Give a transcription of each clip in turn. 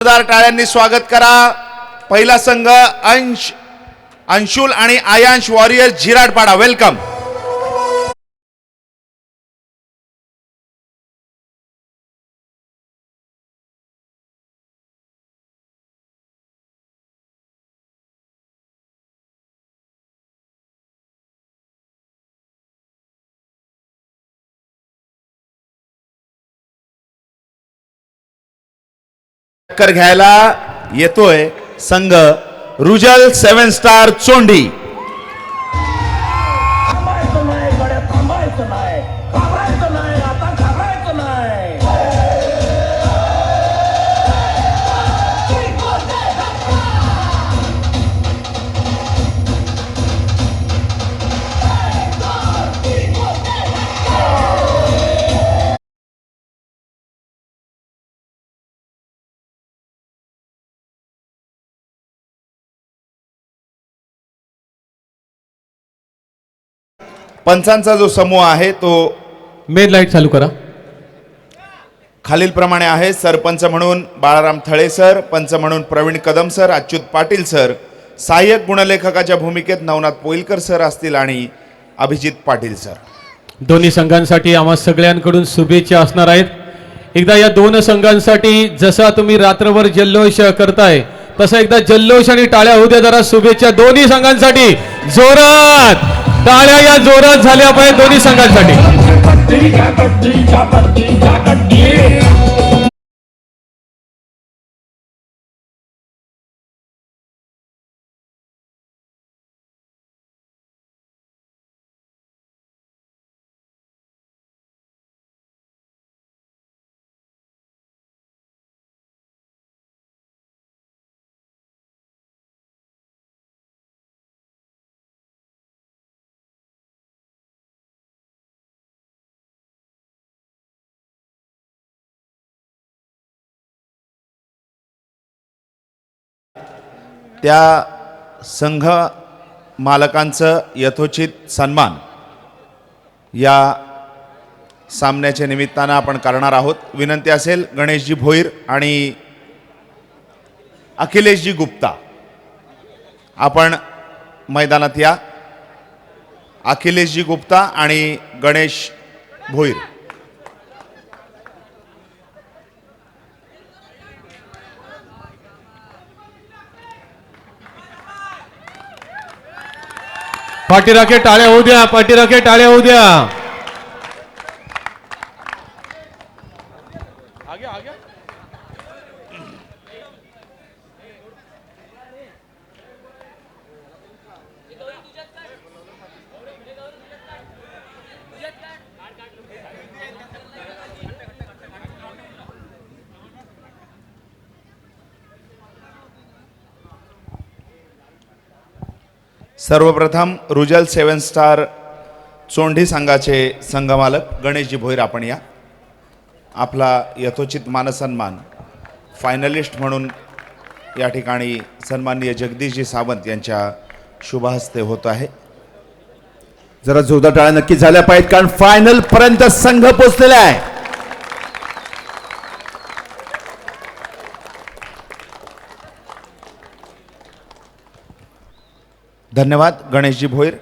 जोरदार टाळ्यांनी स्वागत करा। पहिला संघ अंशुल आणि आयांश वॉरियर्स झिराडपाडा, वेलकम। टक्कर घ्यायला येतोय संघ रुजल 7 स्टार चोंडी। पंचांचा जो समूह आहे तो मेन लाईट चालू करा। खालील प्रमाणे आहे। सरपंच म्हणून बाळाराम थळे सर, पंच म्हणून प्रवीण कदम सर, अच्युत पाटील सर, सहाय्यक गुणलेखकाच्या भूमिकेत नवनाथ पोईलकर सर असतील आणि अभिजित पाटील सर। दोन्ही संघांसाठी आम्हा सगळ्यांकडून शुभेच्छा असणार आहेत। एकदा या दोन संघांसाठी जसा तुम्ही रात्रभर जल्लोष करताय तसा एकदा जल्लोष आणि टाळ्या होऊ द्या जरा। शुभेच्छा दोन्ही संघांसाठी, जोरात टाळ्या या जोरात झाल्या पाहिजे दोन्ही संघांसाठी। त्या संघ मालकांचं यथोचित सन्मान या सामन्याच्या निमित्तानं आपण करणार आहोत। विनंती असेल गणेशजी भोईर आणि अखिलेशजी गुप्ता आपण मैदानात या। अखिलेशजी गुप्ता आणि गणेश भोईर। पाठीराखे टाळ्या होऊ द्या, पाठीराखे टाळ्या होऊ द्या। सर्वप्रथम रुजल 7 स्टार चोंडी संघाचे संघमालक गणेशजी भोईर आपण या। आपला यथोचित मानसन्मान फायनलिस्ट म्हणून या ठिकाणी सन्माननीय जगदीशजी सावंत यांच्या शुभहस्ते होत आहे। जरा जोरदार टाळ्या नक्की झाल्या पाहिजेत कारण फायनल पर्यंत संघ पोहोचलेला आहे। धन्यवाद गणेशजी भोईर।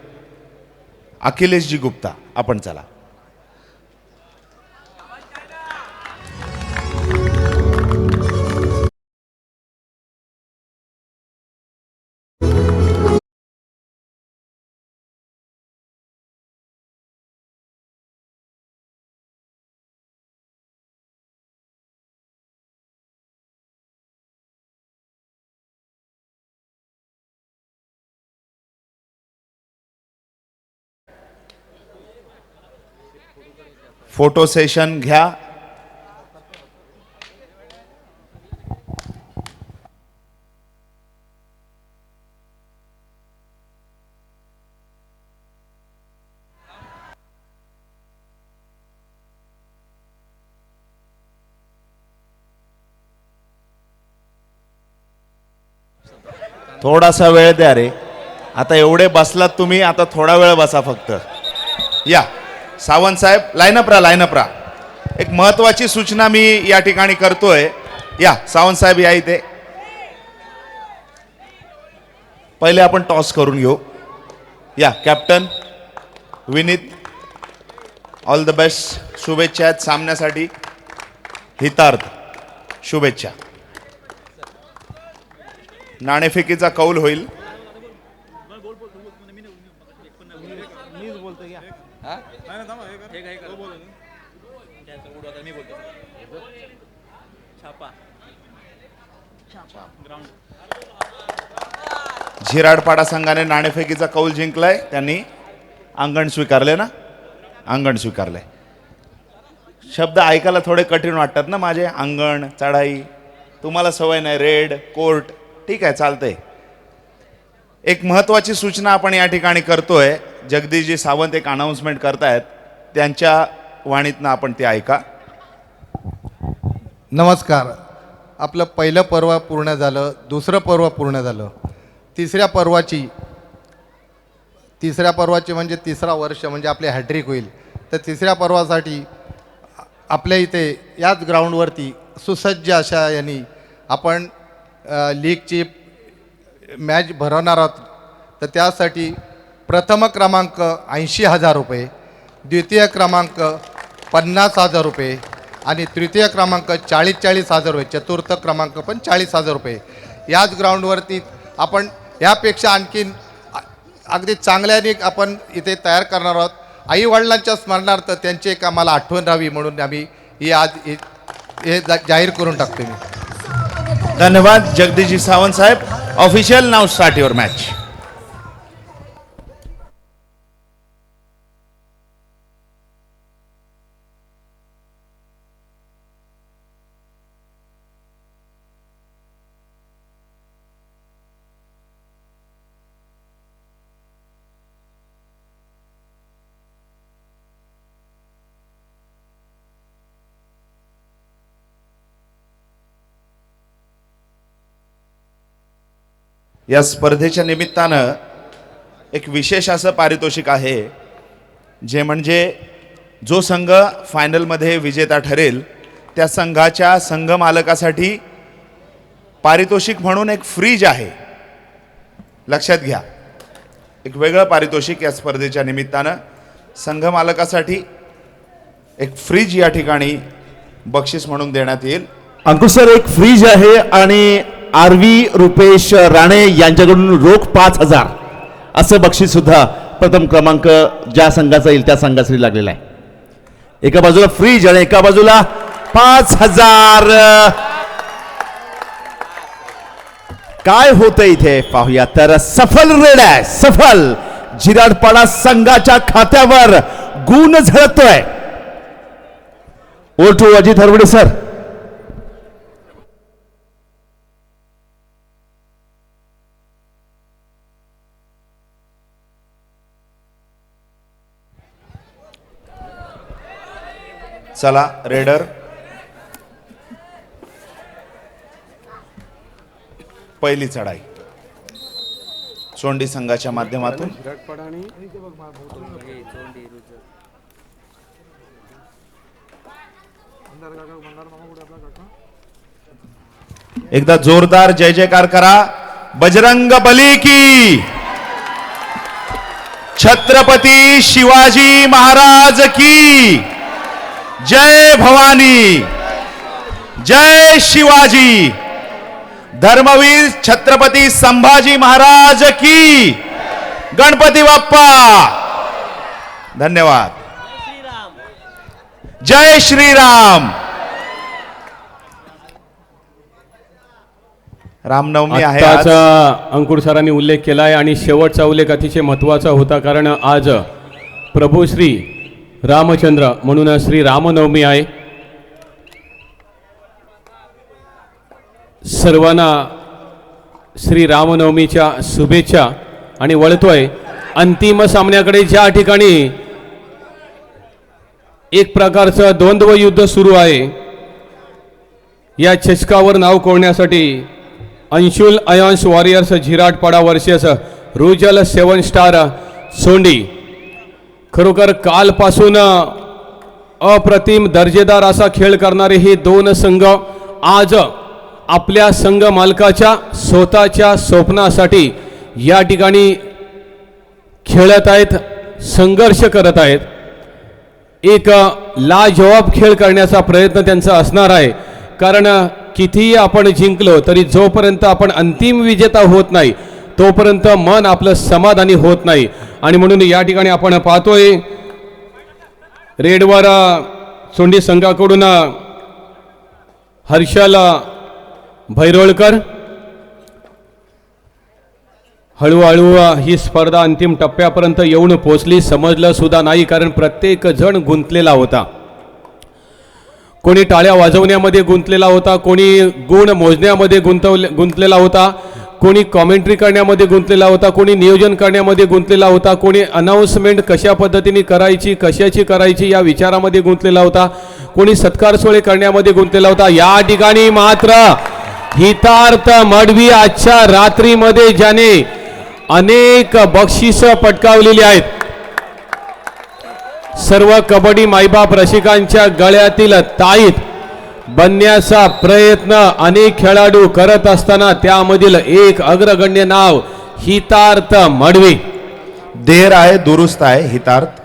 अखिलेशजी गुप्ता आपण चला। फोटो सेशन घ्या। थोडासा वेळ द्या रे, आता एवढे बसलात तुम्ही, आता थोडा वेळ बसा फक्त। या सावंत साहेब लाईनअप राहा। एक महत्त्वाची सूचना मी या ठिकाणी करतोय। या सावंत साहेब या इथे. पहिले आपण टॉस करून घेऊ. या captain Vineet, all the best. शुभेच्छा आहेत सामन्यासाठी. हितार्थ शुभेच्छा. नाणेफेकीचा कौल होईल. झिराडपाडा संघाने नाणेफेकीचा कौल जिंकलाय. त्यांनी अंगण स्वीकारले ना, अंगण स्वीकारले. शब्द ऐकायला थोडे कठीण वाटतात ना माझे. अंगण, चढाई, तुम्हाला सवय नाही. रेड, कोर्ट, ठीक आहे, चालतंय. एक महत्वाची सूचना आपण या ठिकाणी करतोय. जगदीशजी सावंत एक अनाउन्समेंट करतायत, त्यांच्या वाणीतनं आपण ते ऐका. नमस्कार. आपलं पहिलं पर्व पूर्ण झालं, दुसरं पर्व पूर्ण झालं. तिसऱ्या पर्वाची म्हणजे तिसरा वर्ष म्हणजे आपले हॅट्रिक होईल. तर तिसऱ्या पर्वासाठी आपल्या इथे याच ग्राउंडवरती सुसज्ज अशा यांनी आपण लीगची मॅच भरवणार आहोत. तर त्यासाठी प्रथम क्रमांक 80,000 रुपये, द्वितीय क्रमांक 50,000 रुपये आणि तृतीय क्रमांक 40,000 रुपये, चतुर्थ क्रमांक पण 40,000 रुपये. याच ग्राउंडवरती आपण यापेक्षा आणखीन अगदी चांगल्याने आपण इथे तयार करणार आहोत. आईवडिलांच्या स्मरणार्थ त्यांची एक आम्हाला आठवण राहावी म्हणून आम्ही हे जाहीर करून टाकतो मी. धन्यवाद जगदीशजी सावंत साहेब. Official now start your match. या स्पर्धेच्या निमित्तानं एक विशेष असं पारितोषिक आहे, जे म्हणजे जो संघ फायनलमध्ये विजेता ठरेल त्या संघाच्या संघ मालकासाठी पारितोषिक म्हणून एक फ्रीज आहे. लक्षात घ्या, एक वेगळं पारितोषिक या स्पर्धेच्या निमित्तानं संघ मालकासाठी एक फ्रीज या ठिकाणी बक्षीस म्हणून देण्यात येईल. अंकुश सर, एक फ्रीज आहे आणि आरवी रुपेश राणे यांच्याकडून रोख 5,000 असं बक्षीस सुद्धा प्रथम क्रमांक ज्या संघाचा येईल त्या संघासाठी लागलेला आहे. एका बाजूला फ्रीज आणि एका बाजूला 5,000. काय होतं इथे पाहूया. तर सफल रेड आहे, सफल झिराडपाडा संघाच्या खात्यावर गुण झळकतोय. Over to Ajit Harwade sir. चला रेडर, पहिली चढाई सोंडी संघाच्या माध्यमातून. एकदा जोरदार जय जयकार करा. बजरंग बली की, छत्रपती शिवाजी महाराज की जय. भवानी, जय शिवाजी. धर्मवीर छत्रपती संभाजी महाराज की. गणपती बाप्पा. धन्यवाद. जय श्रीराम. रामनवमी आहे आज. आताचा अंकुर सरांनी उल्लेख केला आहे आणि शेवटचा उल्लेख अतिशय महत्त्वाचा होता, कारण आज प्रभू श्री रामचंद्र म्हणून श्री रामनवमी आहे. सर्वांना श्री रामनवमीच्या शुभेच्छा. आणि वळतोय अंतिम सामन्याकडे, ज्या ठिकाणी एक प्रकारचं द्वंद्व युद्ध सुरू आहे. या चषकावर नाव कोरण्यासाठी अंशुल अयॉन्स वॉरियर्स झिराडपाडा वर्सेस रुजल 7 स्टार सोंडी. खरोखर कालपासून अप्रतिम दर्जेदार असा खेळ करणारे हे दोन संघ आज आपल्या संघ मालकाच्या स्वतःच्या स्वप्नासाठी या ठिकाणी खेळत आहेत, संघर्ष करत आहेत. एक लाजवाब खेळ करण्याचा प्रयत्न त्यांचा असणार आहे. कारण कितीही आपण जिंकलो तरी जोपर्यंत आपण अंतिम विजेता होत नाही तोपर्यंत मन आपलं समाधानी होत नाही. आणि म्हणून या ठिकाणी आपण पाहतोय रेडवर सोंडी संघाकडून हर्षल भैरोळकर. हळूहळू ही स्पर्धा अंतिम टप्प्यापर्यंत येऊन पोचली, समजलं सुद्धा नाही. कारण प्रत्येक जण गुंतलेला होता. कोणी टाळ्या वाजवण्यामध्ये गुंतलेला होता, कोणी गुण मोजण्यामध्ये गुंतलेला होता, कोणी कॉमेंट्री करण्यामध्ये गुंतलेला होता, कोणी नियोजन करण्यामध्ये गुंतलेला होता, कोणी अनाऊन्समेंट कशा पद्धतीने करायची, कशाची करायची या विचारामध्ये गुंतलेला होता, कोणी सत्कार सोहळे करण्यामध्ये गुंतलेला होता. या ठिकाणी मात्र हितार्थ मडवी आजच्या रात्रीमध्ये ज्याने अनेक बक्षिस पटकावलेली आहेत. सर्व कबड्डी मायबाप रसिकांच्या गळ्यातील ताईत बनण्याचा प्रयत्न अनेक खेळाडू करत असताना त्यामधील एक अग्रगण्य नाव हितार्थ मडवी. देर आहे दुरुस्त आहे हितार्थ.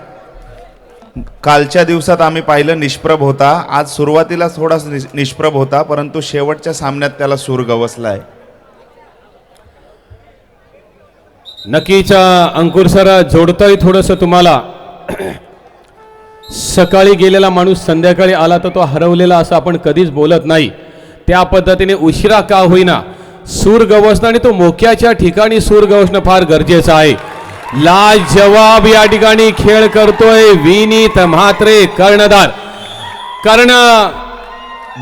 कालच्या दिवसात आम्ही पाहिलं निष्प्रभ होता, आज सुरुवातीला थोडासा निष्प्रभ होता, परंतु शेवटच्या सामन्यात त्याला सूर गवसलाय. नक्कीच अंकुर सर जोडतोय थोडंसं तुम्हाला. सकाळी गेलेला माणूस संध्याकाळी आला तर तो हरवलेला असं आपण कधीच बोलत नाही. त्या पद्धतीने उशिरा का होईना सूर गवसणं आणि तो मोक्याच्या ठिकाणी सूर गवसणं फार गरजेचं आहे. लाजवाब या ठिकाणी खेळ करतोय विनीत म्हात्रे कर्णधार. कारण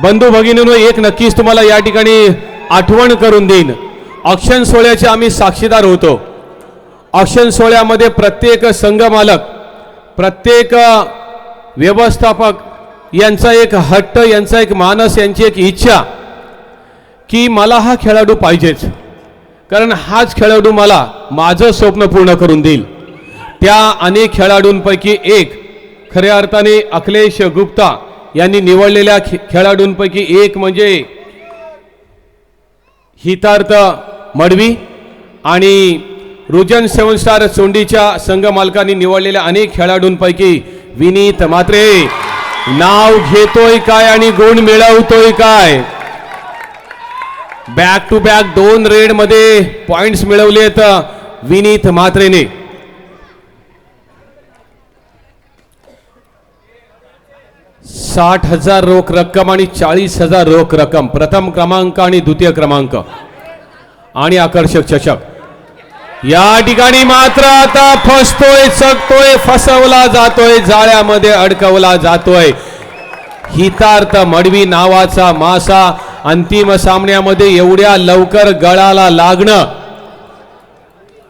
बंधू भगिनींनो एक नक्कीच तुम्हाला या ठिकाणी आठवण करून देईन. ऑक्शन सोहळ्याचे आम्ही साक्षीदार होतो. ऑक्शन सोहळ्यामध्ये प्रत्येक संघ मालक, प्रत्येक व्यवस्थापक यांचा एक हट्ट, यांचा एक मानस, यांची एक इच्छा की मला हा खेळाडू पाहिजेच, कारण हाच खेळाडू मला माझं स्वप्न पूर्ण करून देईल. त्या अनेक खेळाडूंपैकी एक खऱ्या अर्थाने अखिलेश गुप्ता यांनी निवडलेल्या खेळाडूंपैकी एक म्हणजे हितार्थ मडवी. आणि रुजन 7 स्टार सोंडीच्या संघ मालकांनी निवडलेल्या अनेक खेळाडूंपैकी विनीत म्हात्रे नाव घेतोय काय आणि गुण मिळवतोय काय. बॅक टू बॅक 2 रेड मध्ये पॉइंट्स मिळवलेत विनीत म्हात्रेने. $60,000 रोख रक्कम आणि 40,000 रोख रक्कम. प्रथम क्रमांक आणि द्वितीय क्रमांक आणि आकर्षक चषक. या ठिकाणी मात्र आता फसतोय, चकतोय, फसवला जातोय, जाळ्यामध्ये अडकवला जातोय. हितार्थ मडवी नावाचा मासा अंतिम सामन्यामध्ये एवढ्या लवकर गळाला लागणं.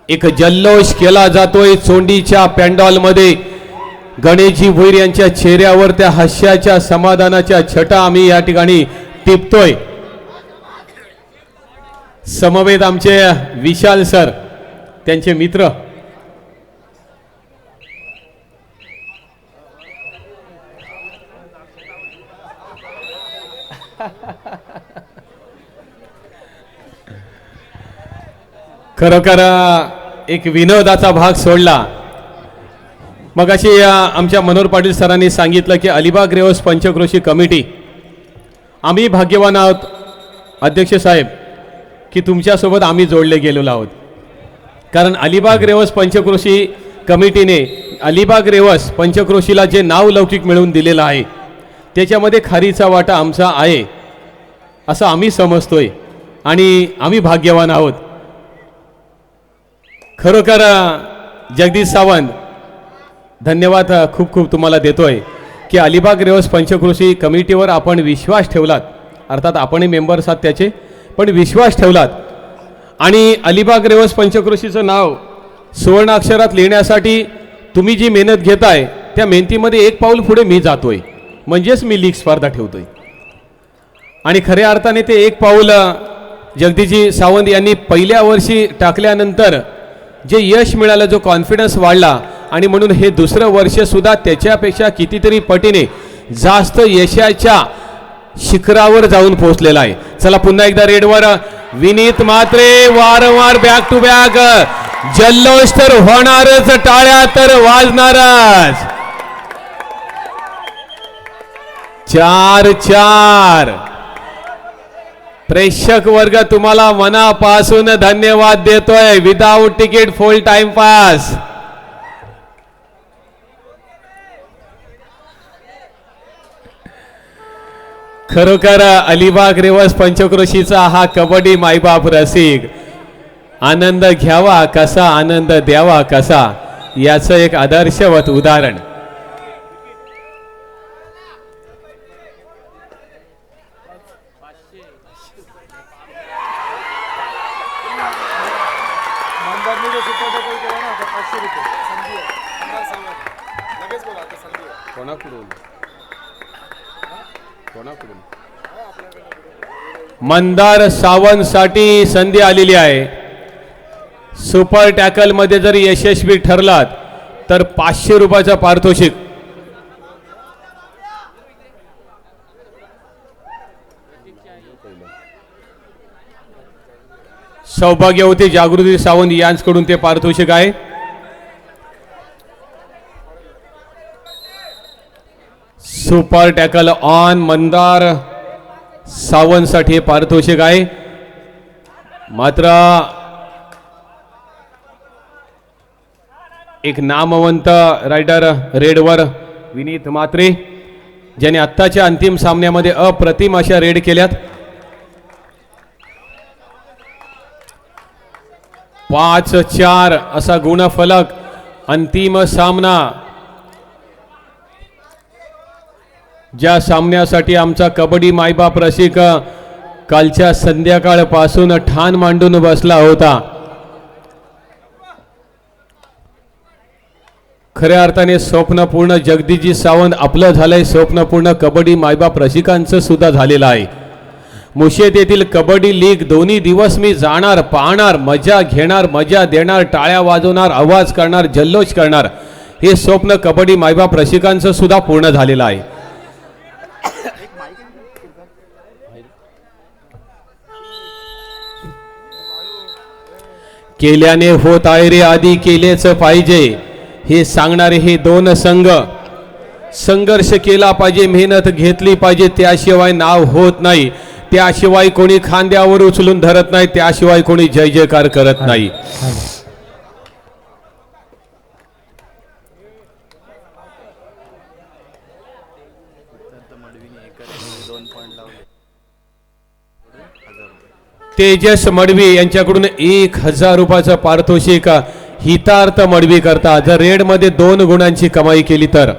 एक जल्लोष केला जातोय सोंडीच्या पॅन्डॉलमध्ये. गणेशजी भोईर यांच्या चेहऱ्यावर त्या हास्याच्या समाधानाच्या छटा आम्ही या ठिकाणी टिपतोय. समवेत आमचे विशाल सर, त्यांचे मित्र खरोखर एक विनोदाचा भाग सोडला. मग अशी आमच्या मनोहर पाटील सरांनी सांगितलं की अलिबाग रेवस पंचक्रोशी कमिटी आम्ही भाग्यवान आहोत अध्यक्ष साहेब की तुमच्यासोबत आम्ही जोडले गेलेलो आहोत. कारण अलिबाग रेवस पंचक्रोशी कमिटीने अलिबाग रेवस पंचक्रोशीला जे नाव लौकिक मिळवून दिलेलं आहे त्याच्यामध्ये खारीचा वाटा आमचा आहे असं आम्ही समजतोय आणि आम्ही भाग्यवान आहोत. खरोखर जगदीश सावंत धन्यवाद खूप खूप तुम्हाला देतोय की अलिबाग रेवस पंचक्रोशी कमिटीवर आपण विश्वास ठेवलात. अर्थात आपणही मेंबर्स आहात त्याचे, पण विश्वास ठेवलात आणि अलिबाग रेवस पंचक्रोशीचं नाव सुवर्णाक्षरात लिहिण्यासाठी तुम्ही जी मेहनत घेताय त्या मेहनतीमध्ये एक पाऊल पुढे मी जातोय, म्हणजेच मी लीग स्पर्धा ठेवतोय. आणि खऱ्या अर्थाने ते एक पाऊल जगदीशजी सावंत यांनी पहिल्या वर्षी टाकल्यानंतर जे यश मिळालं, जो कॉन्फिडन्स वाढला आणि म्हणून हे दुसरं वर्ष सुद्धा त्याच्यापेक्षा कितीतरी पटीने जास्त यशाच्या शिखरावर जाऊन पोहोचलेला आहे. चला पुन्हा एकदा रेडवर विनीत म्हात्रे वारंवार बॅक टू बॅक. जल्लोष तर होणारच, टाळ्या तर वाजणारच. 4-4. प्रेक्षक वर्ग तुम्हाला मनापासून धन्यवाद देतोय. विदाउट तिकीट फुल टाइम पास. खरोखर अलिबाग रिवर्स पंचक्रोशीचा हा कबड्डी मायबाप रसिक आनंद घ्यावा कसा, आनंद द्यावा कसा, याचं एक आदर्शवत उदाहरण. मंदार सावंत साठी संधी आलेली आहे. सुपर टॅकल मध्ये जर यशस्वी ठरलात तर 500 रुपयाचा पारितोषिक. सौभाग्यवती जागृती सावंत यांच्याकडून ते पारितोषिक आहे. Super tackle on Mandar Sawant साठी पारितोषिक आहे. मात्र एक नामवंत रायडर रेडवर विनीत म्हात्रे ज्याने आत्ताच्या अंतिम सामन्यामध्ये अप्रतिम अशा रेड केल्यात. 5-4 असा गुणफलक. अंतिम सामना. ज्या सामन्यासाठी आमचा कबड्डी मायबाप रसिक कालच्या संध्याकाळपासून ठाण मांडून बसला होता. खऱ्या अर्थाने स्वप्नपूर्ण जगदीशजी सावंत आपलं झालंय. स्वप्नपूर्ण कबड्डी मायबाप रसिकांचं सुद्धा झालेलं आहे. मुशेत येथील कबड्डी लीग दोन्ही दिवस मी जाणार, पाहणार, मजा घेणार, मजा देणार, टाळ्या वाजवणार, आवाज करणार, जल्लोष करणार. हे स्वप्न कबड्डी मायबाप रसिकांचं सुद्धा पूर्ण झालेलं आहे. केल्याने होत आहे रे, आधी केलेच पाहिजे हे सांगणारे हे दोन संघ. संघर्ष केला पाहिजे, मेहनत घेतली पाहिजे, त्याशिवाय नाव होत नाही. त्याशिवाय कोणी खांद्यावर उचलून धरत नाही, त्याशिवाय कोणी जय जयकार करत नाही. तेजस मडवी यांच्याकडून 1000 रुपयाचं पारितोषिक हितार्थ मडवी करता. जर रेड मध्ये 2 गुणांची कमाई केली तर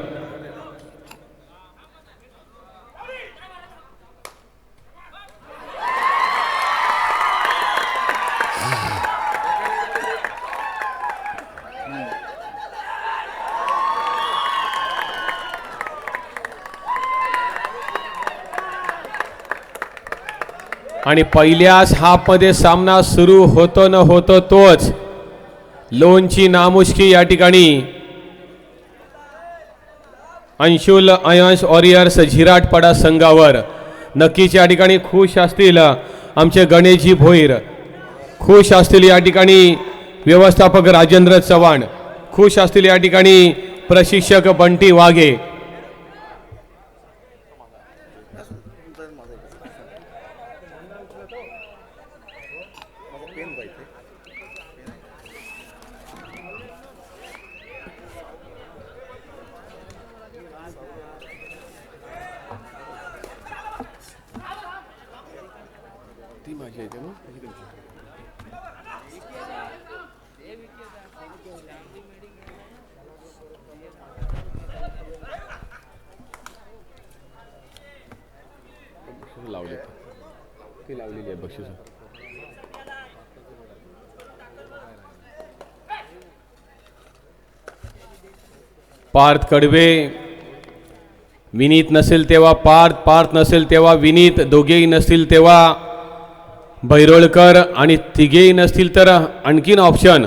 आणि पहिल्याच हाफ मध्ये सामना सुरू होतो न होतो तोच लोणची नामुष्की या ठिकाणी अंशुल अयंश वॉरियर्स झिराटपाडा संघावर. नक्कीच या ठिकाणी खुश असतील आमचे गणेशजी भोईर, खुश असतील या ठिकाणी व्यवस्थापक राजेंद्र चव्हाण, खुश असतील या ठिकाणी प्रशिक्षक बंटी वाघे. लावलेली आहे बक्षीस. पार्थ कडवे, विनीत नसेल तेव्हा पार्थ, पार्थ नसेल तेव्हा विनीत, दोघेही नसतील तेव्हा भैरोळकर आणि तिघेही नसतील तर आणखीन ऑप्शन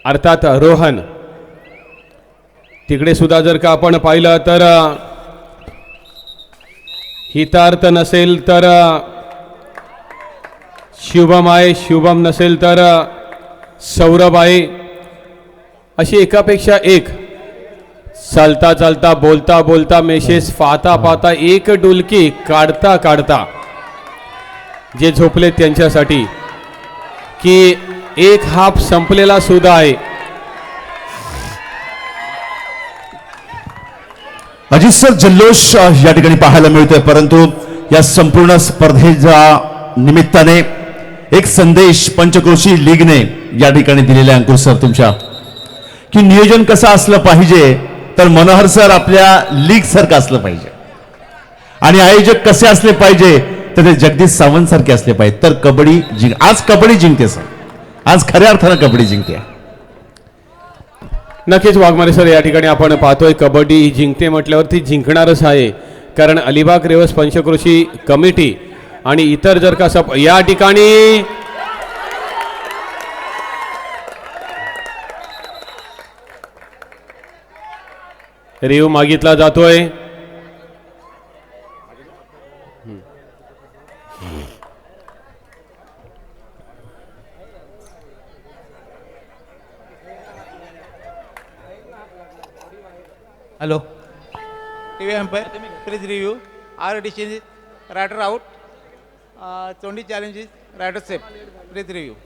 अर्थात रोहन. तिकडे सुद्धा जर का आपण पाहिलं तर हितार्थ नसेल तर शुभम आहे, शुभम नसेल तर सौरभ आहे. अशी एकापेक्षा एक चालता चालता बोलता बोलता मेसेज पाहता पाहता एक डुलकी काढता काढता जे झोपले त्यांच्यासाठी की एक हाफ संपलेला सुद्धा आहे. अजित सर, जल्लोष या ठिकाणी पाहायला मिळतोय, परंतु या संपूर्ण स्पर्धेच्या निमित्ताने एक संदेश पंचक्रोशी लीगने या ठिकाणी दिलेला आहे अंकुर सर तुमच्या, की नियोजन कसं असलं पाहिजे तर मनोहर सर आपल्या लीग सारखं असलं पाहिजे आणि आयोजक कसे असले पाहिजे तर ते जगदीश सावंत सारखे असले पाहिजे तर कबड्डी आज कबड्डी जिंकते सर, आज खऱ्या अर्थानं कबड्डी जिंकते. नक्कीच वाघमारे सर, या ठिकाणी आपण पाहतोय कबड्डी ही जिंकते म्हटल्यावरती जिंकणारच आहे, कारण अलिबाग रेवस पंचक्रोशी कमिटी आणि इतर जर का या ठिकाणी रिव्ह्यू मागितला जातोय. Hello. TV umpire, please review. Our decision is rider out. Chondi challenge is rider safe. Please review.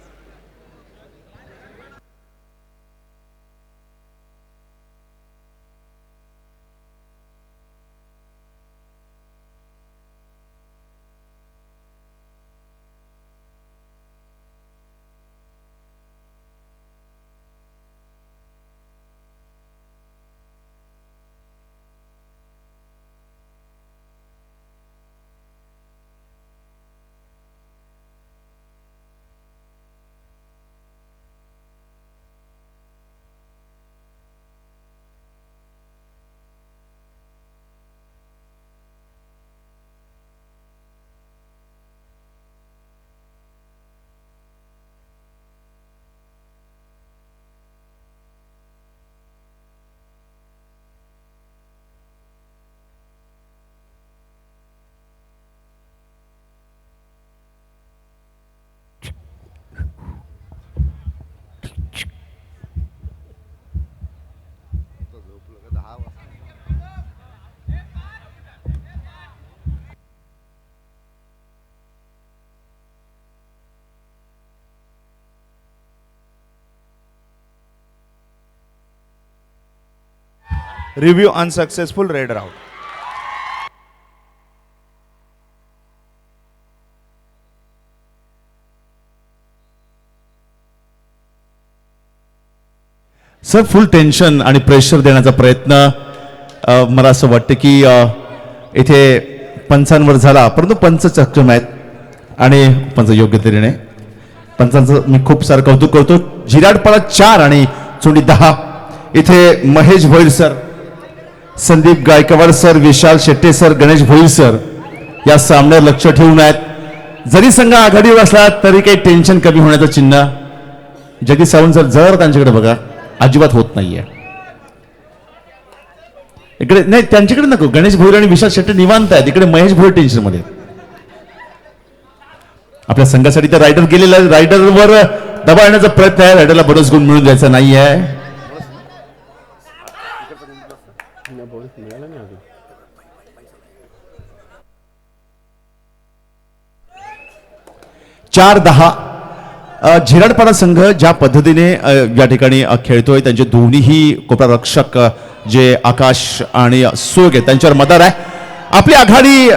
Review unsuccessful, raider out. Sir, full tension आणि प्रेशर देण्याचा प्रयत्न मला असं वाटतं की इथे पंचांवर झाला, परंतु पंच सक्षम आहेत आणि पंच योग्य तऱ्हेने पंचांचं मी खूप सारं कौतुक करतो. जिराडपाडा 4 आणि चोंडी 10. इथे महेश भोईर सर, संदीप गायकवाड सर, विशाल शेट्टे सर, गणेश भोईर सर या सामन्यावर लक्ष ठेवून आहेत. जरी संघ आघाडीवर असला तरी काही टेन्शन कमी होण्याचं चिन्ह जगदीश सावंत सर जर त्यांच्याकडे बघा अजिबात होत नाहीये. इकडे नाही, त्यांच्याकडे नको. गणेश भोईर आणि विशाल शेट्टे निवांत आहेत, इकडे महेश भोईर टेन्शन मध्ये. आपल्या संघासाठी तर रायडर गेलेला आहे, रायडरवर दबाव आणण्याचा प्रयत्न आहे, रायडरला बरंच गुण मिळून द्यायचा नाही आहे. चार 10 झिराडपाडा संघ ज्या पद्धतीने या ठिकाणी खेळतोय, त्यांचे दोन्हीही कोपरा रक्षक जे आकाश आणि सोग आहे त्यांच्यावर मदार आहे. आपली आघाडी,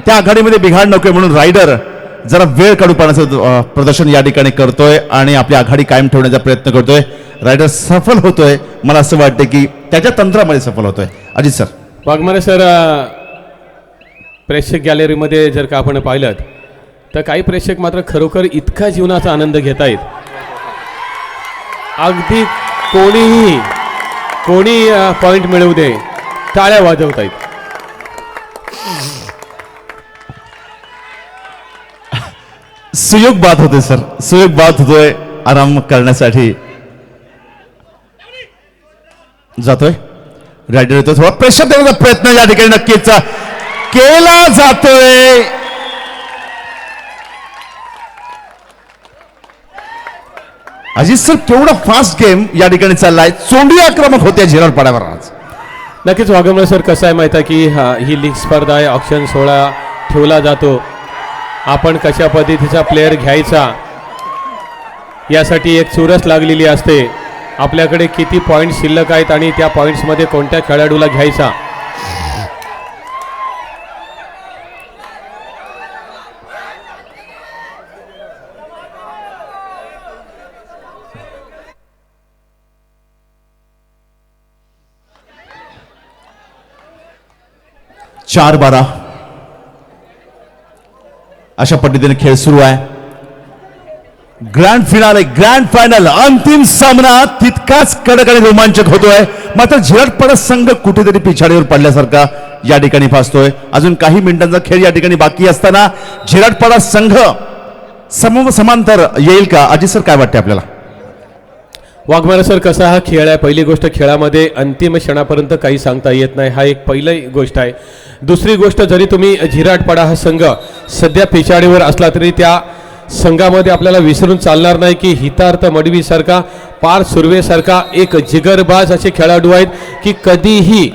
त्या आघाडीमध्ये बिघाड नकोय म्हणून रायडर जरा वेळ काढू पाहण्याचं प्रदर्शन या ठिकाणी करतोय आणि आपली आघाडी कायम ठेवण्याचा प्रयत्न करतोय. रायडर सफल होतोय, मला असं वाटतं की त्याच्या तंत्रामध्ये सफल होतोय. अजित सर. वाघमारे सर, प्रेक्षक गॅलरीमध्ये जर का आपण पाहिलं तर काही प्रेक्षक मात्र खरोखर इतका जीवनाचा आनंद घेत आहेत, अगदी कोणी पॉइंट मिळवू दे टाळ्या वाजवत आहेत. सुयोग बात होते सर, सुयोग बात होतोय. आराम करण्यासाठी जातोय. रायडर येतो, थोडा प्रेशर देण्याचा प्रयत्न या ठिकाणी नक्कीच केला जातोय. अजित सर केवढा फास्ट गेम या ठिकाणी चाललाय. चोंडी आक्रमक होत्या झिरडपाड्यावर आज. नक्कीच वाघमोडे सर, कसं आहे माहिती आहे की ही लीग स्पर्धा आहे, ऑप्शन 16 ठेवला जातो. आपण कशा पद्धतीचा प्लेअर घ्यायचा यासाठी एक चुरस लागलेली असते. आपल्याकडे किती पॉईंट्स शिल्लक आहेत आणि त्या पॉईंट्समध्ये कोणत्या खेळाडूला घ्यायचा. चार 12 अशा पद्धतीने खेळ सुरू आहे. ग्रँड फिनाले, ग्रँड फायनल, अंतिम सामना तितकाच कडक आणि रोमांचक होतोय. मात्र झिरडपाडा संघ कुठेतरी पिछाडीवर पडल्यासारखा या ठिकाणी भासतोय. अजून काही मिनिटांचा खेळ या ठिकाणी बाकी असताना झिरडपाडा संघ समांतर येईल का? अजित सर काय वाटते आपल्याला? वाघमारे सर, कसा हा खेळ आहे. पहिली गोष्ट, खेळामध्ये अंतिम क्षणापर्यंत काही सांगता येत नाही, हा एक पहिली गोष्ट आहे. दुसरी गोष्ट, जरी तुम्ही झिरडपाडा हा संघ सध्या पिछाडीवर असला तरी त्या संघामध्ये आपल्याला विसरून चालणार नाही की हितार्थ मडवीसारखा, पार सुर्वेसारखा एक जिगरबाज असे खेळाडू आहेत की कधीही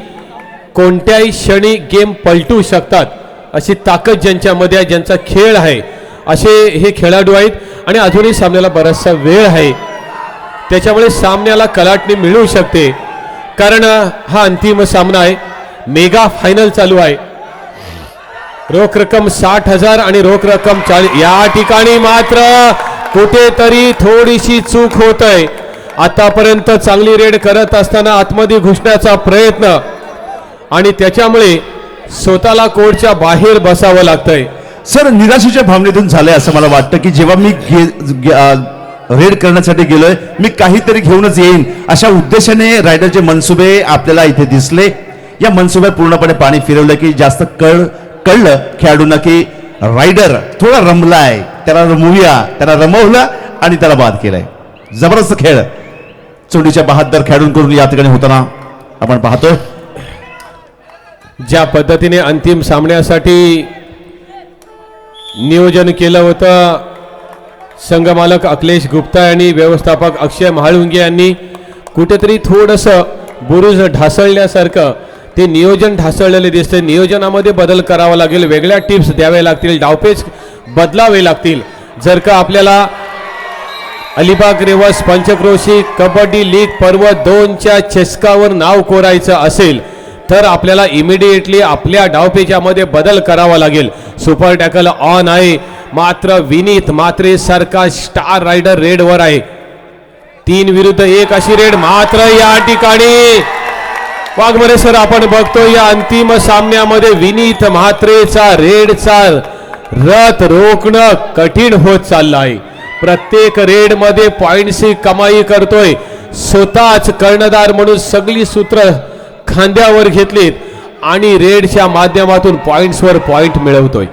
कोणत्याही क्षणी गेम पलटू शकतात अशी ताकद ज्यांच्यामध्ये आहे, ज्यांचा खेळ आहे, असे हे खेळाडू आहेत. आणि अजूनही सामन्याला बराचसा वेळ आहे, त्याच्यामुळे सामन्याला कलाटणी मिळू शकते. कारण हा अंतिम सामना आहे, मेगा फायनल चालू आहे. रोख रक्कम 60,000 आणि रोख रक्कम 40. या ठिकाणी मात्र कुठेतरी थोडीशी चूक होत आहे. आतापर्यंत चांगली रेड करत असताना आतमध्ये घुसण्याचा प्रयत्न आणि त्याच्यामुळे स्वतःला कोर्टच्या बाहेर बसावं लागतंय. सर, निराशेच्या भावनेतून झालंय असं मला वाटतं की जेव्हा मी रेड करण्यासाठी गेलोय, मी काहीतरी घेऊनच येईन अशा उद्देशाने रायडरचे मनसुबे आपल्याला इथे दिसले. या मनसुब्यात पूर्णपणे पाणी फिरवलं की जास्त कळलं खेळाडूंना की रायडर थोडा रमलाय, त्याला रमवूया, त्याला रमवलं आणि त्याला बाद केलाय. जबरदस्त खेळ चोंडीच्या बहादर खेळाडूंकडून या ठिकाणी होताना आपण पाहतोय. ज्या पद्धतीने अंतिम सामन्यासाठी नियोजन केलं होतं, संघमालक अखिलेश गुप्ता आणि व्यवस्थापक अक्षय महाळुंगे यांनी कुठेतरी थोडंसं बुरुज ढासळल्यासारखं ते नियोजन ढासळलेले दिसते. नियोजनामध्ये बदल करावा लागेल, वेगळ्या टिप्स द्याव्या लागतील, डावपेच बदलावे लागतील. जर का आपल्याला अलिबाग रेवस पंचक्रोशी कबड्डी लीग पर्व 2च्या चषकावर नाव कोरायचं असेल तर आपल्याला इमिडिएटली आपल्या डावपेचामध्ये बदल करावा लागेल. सुपर टॅकल ऑन आहे, मात्र विनीत मात्रे सारखा स्टार रायडर रेडवर आहे. 3 विरुद्ध 1 अशी रेड मात्र या ठिकाणी वाघमोडे सर, आपण बघतो या अंतिम सामन्यामध्ये विनीत म्हात्रेचा रेडचा रथ रोखणं कठीण होत चाललं आहे. प्रत्येक रेडमध्ये पॉइंटची कमाई करतोय. स्वतःच कर्णधार म्हणून सगळी सूत्र खांद्यावर घेतलीत आणि रेडच्या माध्यमातून पॉइंट्सवर पॉइंट मिळवतोय.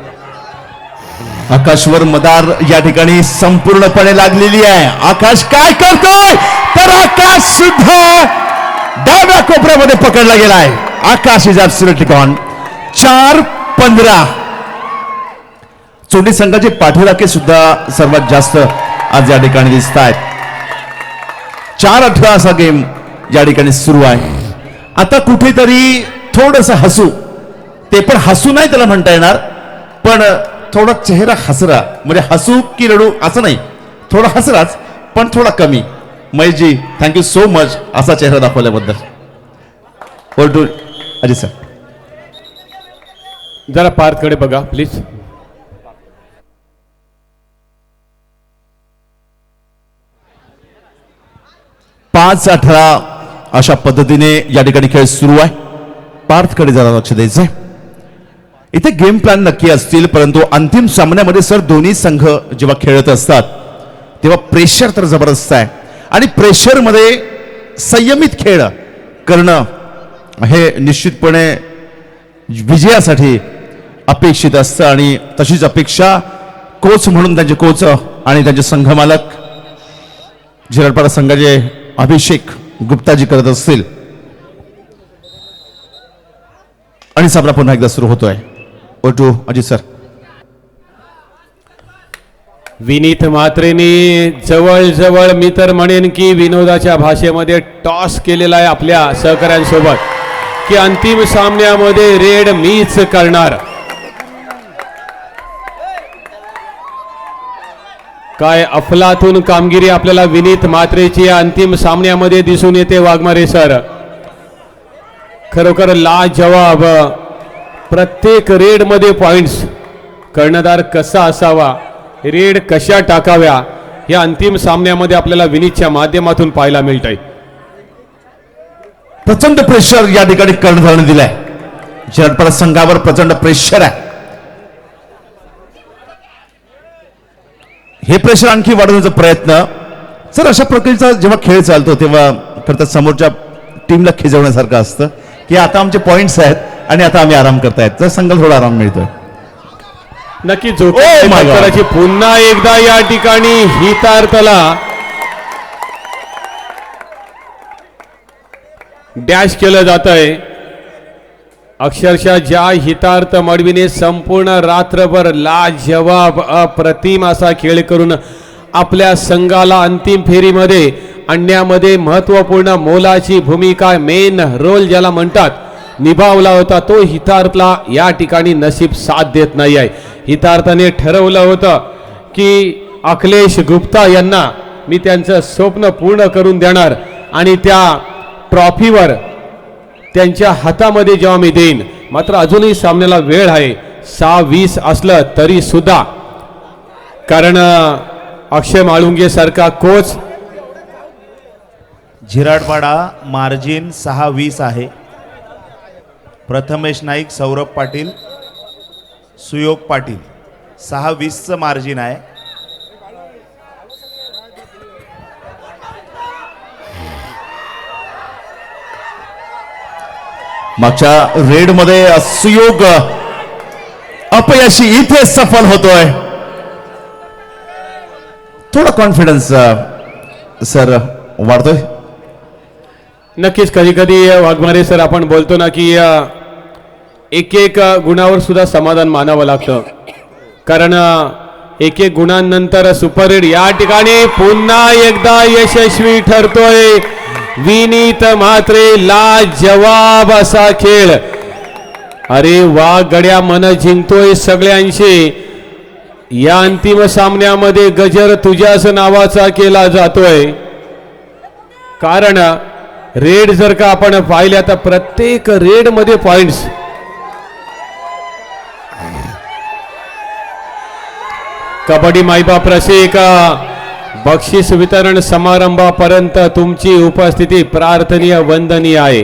आकाशवर मदार या ठिकाणी संपूर्णपणे लागलेली आहे. आकाश काय करतोय? तर आकाश सुद्धा डाव्या कोपऱ्यामध्ये पकडला गेलाय. आकाश इज ॲब्सोल्युटली गॉन. 4-15 चोंडी संघाचे पाठीराखे सुद्धा सर्वात जास्त आज या ठिकाणी दिसत आहेत. 4-18 असा गेम या ठिकाणी सुरू आहे. आता कुठेतरी थोडस हसू, ते पण हसू नाही त्याला म्हणता येणार, पण थोडा चेहरा हसरा, म्हणजे हसू की रडू असं नाही, थोडा हसराच पण थोडा कमी. महेशजी, थँक्यू सो मच असा चेहरा दाखवल्याबद्दल. ओरडू अजित सर. जरा पार्थकडे बघा प्लीज. पाच 18 अशा पद्धतीने या ठिकाणी खेळ सुरू आहे. पार्थकडे जरा लक्ष द्यायचंय. इथे गेम प्लॅन नक्की असतील, परंतु अंतिम सामन्यामध्ये सर दोन्ही संघ जेव्हा खेळत असतात तेव्हा प्रेशर तर जबरदस्त आहे आणि प्रेशरमध्ये संयमित खेळ करणं हे निश्चितपणे विजयासाठी अपेक्षित असतं. आणि तशीच अपेक्षा कोच म्हणून त्यांचे कोच आणि त्यांचे संघमालक झिरडपाडा संघाचे अभिषेक गुप्ताजी करत असतील. आणि सामना पुन्हा एकदा सुरू होतोय. Over to Ajit sir. Vineet म्हात्रेंनी जवळ मी तर म्हणेन की विनोदाच्या भाषेमध्ये टॉस केलेला आहे आपल्या सहकाऱ्यांसोबत की अंतिम सामन्यामध्ये रेड मीच करणार. काय अफलातून कामगिरी आपल्याला विनीत म्हात्रेची या अंतिम सामन्यामध्ये दिसून येते वाघमारे सर. खरोखर लाजवाब. प्रत्येक रेड मध्ये पॉइंट्स. कर्णधार कसा असावा, रेड कशा टाकाव्या, या अंतिम सामन्यामध्ये आपल्याला विनीतच्या माध्यमातून पाहायला मिळत आहे. प्रचंड प्रेशर या ठिकाणी कर्णधाराने दिलाय. जलपरा संघावर प्रचंड प्रेशर आहे. हे प्रेशर आणखी वाढवण्याचा प्रयत्न. सर अशा प्रकारचा जेव्हा खेळ चालतो तेव्हा खरं समोरच्या टीमला खिजवण्यासारखं असतं की आता आमचे पॉइंट्स आहेत आणि आता आम्ही आराम करतायत, तर संघाला थोडा आराम मिळतोय. नक्की Oh my God. जोखीम पुन्हा एकदा या ठिकाणी हितार्थला डॅश केलं जात आहे. अक्षरशः ज्या हितार्थ मडवीने संपूर्ण रात्रभर लाजवाब अप्रतिम असा खेळ करून आपल्या संघाला अंतिम फेरीमध्ये आणण्यामध्ये महत्त्वपूर्ण मोलाची भूमिका, मेन रोल ज्याला म्हणतात, निभावला होता, तो हितार्थला या ठिकाणी नशीब साथ देत नाही आहे. हितार्थाने ठरवलं होतं की अखिलेश गुप्ता यांना मी त्यांचं स्वप्न पूर्ण करून देणार आणि त्या ट्रॉफीवर त्यांच्या हातामध्ये जेव्हा मी देईन. मात्र अजूनही सामन्याला वेळ आहे. 6:20 असलं तरी सुद्धा, कारण अक्षय माळुंगे सारखा कोच. झिराडपाडा मार्जिन 6-20 आहे. प्रथमेश नाईक, सौरभ पाटील, सुयोग पाटील 6-20चं मार्जिन आहे. मागच्या रेड मध्ये सुयोग अपयशी, इथे सफल होतोय. थोडा कॉन्फिडन्स सर वाढतोय. नक्कीच कधी कधी वाघमारे सर आपण बोलतो ना की एक एक गुणावर सुद्धा समाधान मानावं लागतं, कारण एक एक गुणांनंतर सुपर हिट या ठिकाणी पुन्हा एकदा यशस्वी ठरतोय विनीत म्हात्रे. लाजवाब असा खेळ. अरे वा गड्या, मन जिंकतोय सगळ्यांशी. या अंतिम सामन्यामध्ये गजर तुझ्याच नावाचा केला जातोय, कारण रेड जर का आपण पाहिल्या तर प्रत्येक रेड मध्ये पॉइंट्स. कबड्डी मायबाप रसिक, बक्षीस वितरण समारंभापर्यंत तुमची उपस्थिती प्रार्थनीय, वंदनीय आहे.